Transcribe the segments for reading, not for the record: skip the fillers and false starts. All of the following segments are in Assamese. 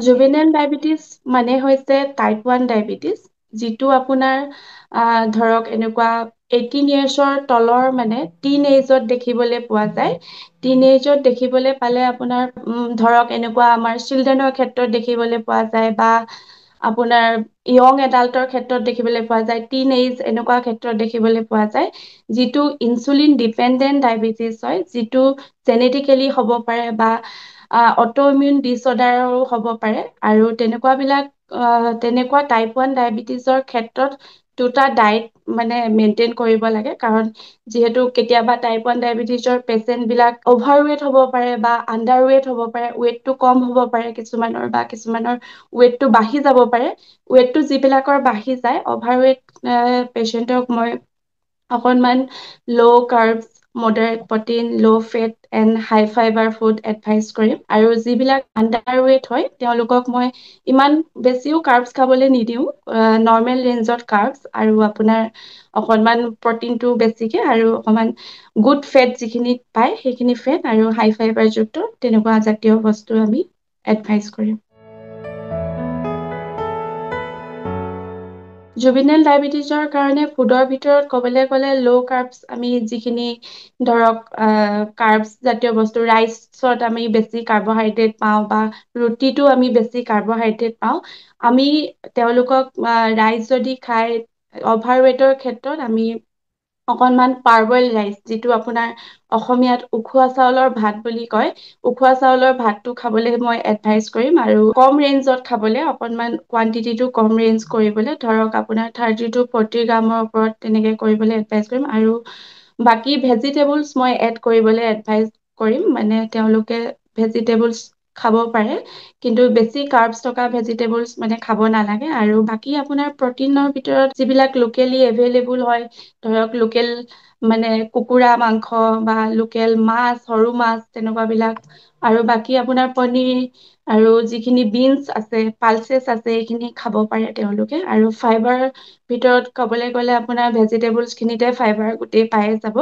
জুভেনাইল ডায়েবেটিছ মানে হৈছে টাইপ 1 ডায়েবেটিছ, যিটো আপোনাৰ ধৰক এনেকুৱা 18 ইয়াৰ্ছৰ তলৰ মানে টিন এজত দেখিবলৈ পোৱা যায়। টিন এজত দেখিবলৈ পালে আপোনাৰ ধৰক এনেকুৱা আমাৰ চিলড্ৰেনৰ ক্ষেত্ৰত দেখিবলৈ পোৱা যায়, বা আপোনাৰ য়ং এডাল্টৰ ক্ষেত্ৰত দেখিবলৈ পোৱা যায়, টিন এজ এনেকুৱা ক্ষেত্ৰত দেখিবলৈ পোৱা যায়, যিটো ইনচুলিন ডিপেণ্ডেণ্ট ডায়েবেটিছ হয়, যিটো জেনেটিকেলি হ'ব পাৰে বা অট'ইমিউন ডিছঅৰ্ডাৰো হ'ব পাৰে। আৰু তেনেকুৱা টাইপ 1 ডায়েবেটিছৰ ক্ষেত্ৰত দুটা ডায়েট মানে মেইনটেইন কৰিব লাগে, কাৰণ যিহেতু কেতিয়াবা টাইপ 1 ডায়েবেটিছৰ পেচেণ্টবিলাক অভাৰ ৱেইট হ'ব পাৰে বা আণ্ডাৰ ৱেইট হ'ব পাৰে, ৱেইটটো কম হ'ব পাৰে কিছুমানৰ, বা কিছুমানৰ ৱেইটটো বাঢ়ি যাব পাৰে। ৱেইটটো যিবিলাকৰ বাঢ়ি যায়, অভাৰ ৱেইট পেচেণ্টক মই অকণমান low' carbs, moderate protein, low' fat and high fibre food advice কৰিম। আৰু যিবিলাক আণ্ডাৰ ৱেইট হয় তেওঁলোকক মই ইমান বেছিও কাৰ্বছ খাবলৈ নিদিওঁ, নৰ্মেল ৰেঞ্জত কাৰ্বছ আৰু আপোনাৰ অকণমান প্ৰটিনটো বেছিকে আৰু অকণমান গুড ফেট যিখিনি পায় সেইখিনি ফেট আৰু হাই ফাইবাৰযুক্ত তেনেকুৱা জাতীয় বস্তু আমি এডভাইচ কৰিম। জুবিনেল ডায়েবেটিছৰ কাৰণে ফুডৰ ভিতৰত ক'বলৈ গ'লে ল' কাৰ্বছ, আমি যিখিনি ধৰক কাৰ্বছ জাতীয় বস্তু, ৰাইচত আমি বেছি কাৰ্বহাইড্ৰেট পাওঁ বা ৰুটিটো আমি বেছি কাৰ্বহাইড্ৰেট পাওঁ। আমি তেওঁলোকক ৰাইচ যদি খাই অভাৰ ৱেইটৰ ক্ষেত্ৰত আমি অকণমান পাৰ্বইল ৰাইচ, যিটো আপোনাৰ অসমীয়াত উখোৱা চাউলৰ ভাত বুলি কয়, উখোৱা চাউলৰ ভাতটো খাবলৈ মই এডভাইচ কৰিম। আৰু কম ৰেঞ্জত খাবলৈ, অকণমান কোৱান্টিটিটো কম ৰেঞ্জ কৰিবলৈ, ধৰক আপোনাৰ 30 to 40 গ্ৰামৰ ওপৰত তেনেকৈ কৰিবলৈ এডভাইচ কৰিম। আৰু বাকী ভেজিটেবলছ মই এড কৰিবলৈ এডভাইচ কৰিম, মানে তেওঁলোকে ভেজিটেবলছ খাব পাৰে, কিন্তু বেছি কাৰ্বছ থকা ভেজিটেবলছ মানে খাব নালাগে। আৰু বাকী আপোনাৰ প্ৰটিনৰ ভিতৰত যিবিলাক লোকেলি এভেইলেবল হয়, ধৰক লোকেল মানে কুকুৰা মাংস বা লোকেল মাছ, সৰু মাছ তেনেকুৱাবিলাক, আৰু বাকী আপোনাৰ পনীৰ আৰু যিখিনি বিনছ আছে, পালচেছ আছে, এইখিনি খাব পাৰে তেওঁলোকে। আৰু ফাইবাৰ ভিতৰত ক'বলৈ গ'লে আপোনাৰ ভেজিটেবলছখিনিতে ফাইবাৰ গোটেই পায়ে যাব।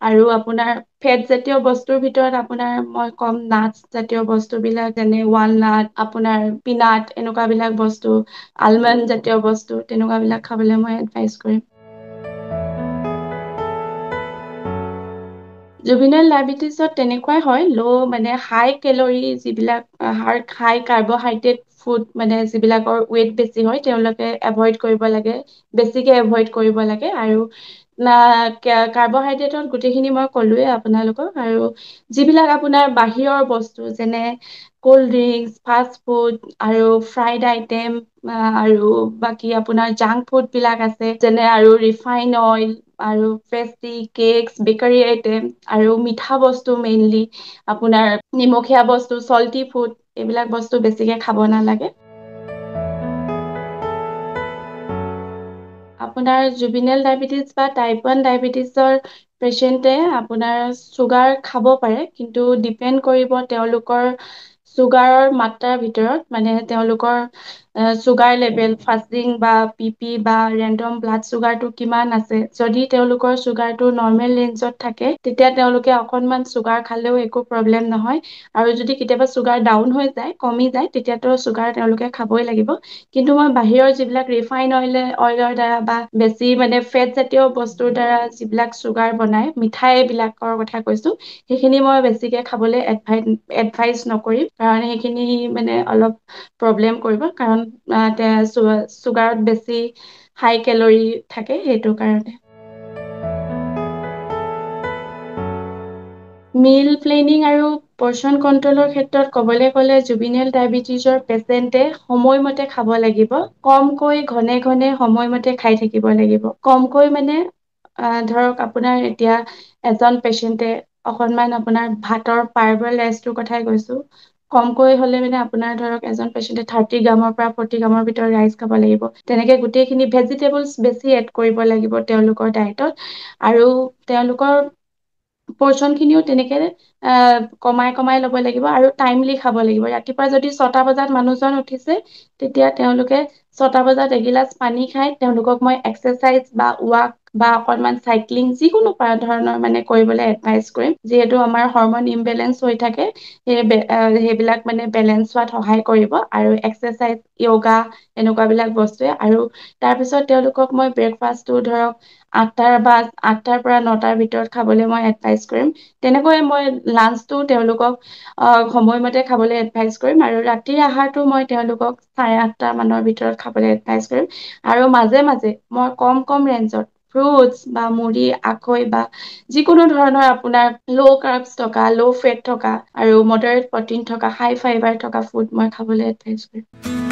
আৰু আপোনাৰ ফেট জাতীয় বস্তুৰ ভিতৰত আপোনাৰ মই কম নাটছ জাতীয় বস্তুবিলাক, যেনে ৱালনাট, আপোনাৰ পিনাট, এনেকুৱাবিলাক বস্তু, আলমণ্ড জাতীয় বস্তু, তেনেকুৱাবিলাক খাবলৈ মই এডভাইচ কৰিম। জুবিনেল ডায়েবেটিছত তেনেকুৱাই হয়, মানে হাই কেলৰি যিবিলাক হাই কাৰ্বহাইড্ৰেট ফুড, মানে যিবিলাকৰ ৱেইট বেছি হয় তেওঁলোকে এভইড কৰিব লাগে, বেছিকে এভইড কৰিব লাগে। আৰু কাৰ্বহাইড্ৰেটত গোটেইখিনি মই ক'লোৱে আপোনালোকক। আৰু যিবিলাক আপোনাৰ বাহিৰৰ বস্তু, যেনে ক'ল্ড ড্ৰিংকছ, ফাষ্ট ফুড আৰু ফ্ৰাইড আইটেম, আৰু বাকী আপোনাৰ জাংক ফুডবিলাক আছে, যেনে আৰু ৰিফাইন অইল আৰু পেষ্ট্ৰি, কেকছ, বেকাৰী আইটেম আৰু মিঠা বস্তু, মেইনলি আপোনাৰ নিমখীয়া বস্তু, চল্টি ফুড, এইবিলাক বস্তু বেছিকে খাব নালাগে। আপোনাৰ জুবিনেল ডায়েবেটিছ বা টাইপ 1 ডায়েবেটিছৰ পেচেণ্টে আপোনাৰ চুগাৰ খাব পাৰে, কিন্তু ডিপেণ্ড কৰিব তেওঁলোকৰ চুগাৰৰ মাত্ৰাৰ ভিতৰত, মানে তেওঁলোকৰ চুগাৰ লেভেল, ফাষ্টিং বা BP বা ৰেণ্ডম ব্লাড চুগাৰটো কিমান আছে। যদি তেওঁলোকৰ চুগাৰটো নৰ্মেল ৰেঞ্জত থাকে, তেতিয়া তেওঁলোকে অকণমান চুগাৰ খালেও একো প্ৰব্লেম নহয়। আৰু যদি কেতিয়াবা চুগাৰ ডাউন হৈ যায়, কমি যায়, তেতিয়াতো চুগাৰ তেওঁলোকে খাবই লাগিব। কিন্তু মই বাহিৰৰ যিবিলাক ৰিফাইন অইলৰ দ্বাৰা বা বেছি মানে ফেট জাতীয় বস্তুৰ দ্বাৰা যিবিলাক চুগাৰ বনায়, মিঠাইবিলাকৰ কথা কৈছোঁ, সেইখিনি মই বেছিকে খাবলৈ এডভাইচ নকৰিম, কাৰণ সেইখিনি মানে অলপ প্ৰব্লেম কৰিব, কাৰণ চুগাৰত বেছি হাই কেলৰি থাকে, সেইটো কাৰণে। মিল প্লেনিং আৰু পৰ্চন কণ্ট্ৰলৰ ক্ষেত্ৰত ক'বলৈ গ'লে, জুবিনেল ডায়েবেটিছৰ পেচেণ্টে সময়মতে খাব লাগিব, কমকৈ ঘনে ঘনে সময়মতে খাই থাকিব লাগিব। কমকৈ মানে ধৰক আপোনাৰ এতিয়া এজন পেচেণ্টে অকণমান আপোনাৰ ভাতৰ পাৰ্বল ৰাইচটোৰ কথাই কৈছোঁ, কমকৈ হ'লে মানে আপোনাৰ ধৰক এজন পেচেণ্টে 30 গ্ৰামৰ পৰা 40 গ্ৰামৰ ভিতৰত ৰাইচ খাব লাগিব। তেনেকে গোটেইখিনি ভেজিটেবলছ বেছি এড কৰিব লাগিব তেওঁলোকৰ ডায়েটত। আৰু তেওঁলোকৰ পৰ্চনখিনিও তেনেকে কমাই কমাই ল'ব লাগিব আৰু টাইমলি খাব লাগিব। ৰাতিপুৱা যদি 6টা বজাত মানুহজন উঠিছে, তেতিয়া তেওঁলোকে 6টা বজাত এগিলাচ পানী খাই তেওঁলোকক মই এক্সাৰচাইজ বা ৱাক বা অকনমান চাইক্লিং যিকোনো ধৰণৰ মানে কৰিবলৈ এডভাইচ কৰিম। যিহেতু আমাৰ হৰমন ইমবেলেঞ্চ হৈ থাকে, সেইবিলাক মানে বেলেঞ্চ হোৱাত সহায় কৰিব আৰু এক্সাৰচাইজ, য়োগা এনেকুৱা বিলাক বস্তুৱে। আৰু তাৰপিছত তেওঁলোকক মই ব্ৰেকফাষ্টটো ধৰক 8টাৰ পৰা 9টাৰ ভিতৰত খাবলৈ মই এডভাইচ কৰিম। তেনেকৈ মই লাঞ্চটো তেওঁলোকক সময়মতে খাবলৈ এডভাইচ কৰিম আৰু ৰাতিৰ আহাৰটো মই তেওঁলোকক 8:30 মানৰ ভিতৰত খাবলৈ এডভাইচ কৰিম। আৰু মাজে মাজে মই কম কম ৰেঞ্জত ফ্ৰুটছ বা মুড়ি, আখৈ বা যিকোনো ধৰণৰ আপোনাৰ ল' কাৰ্বছ থকা, ল' ফেট থকা আৰু মডাৰেট প্ৰটিন থকা, হাই ফাইবাৰ থকা ফুড মই খাবলৈ এডভাইচ কৰিম।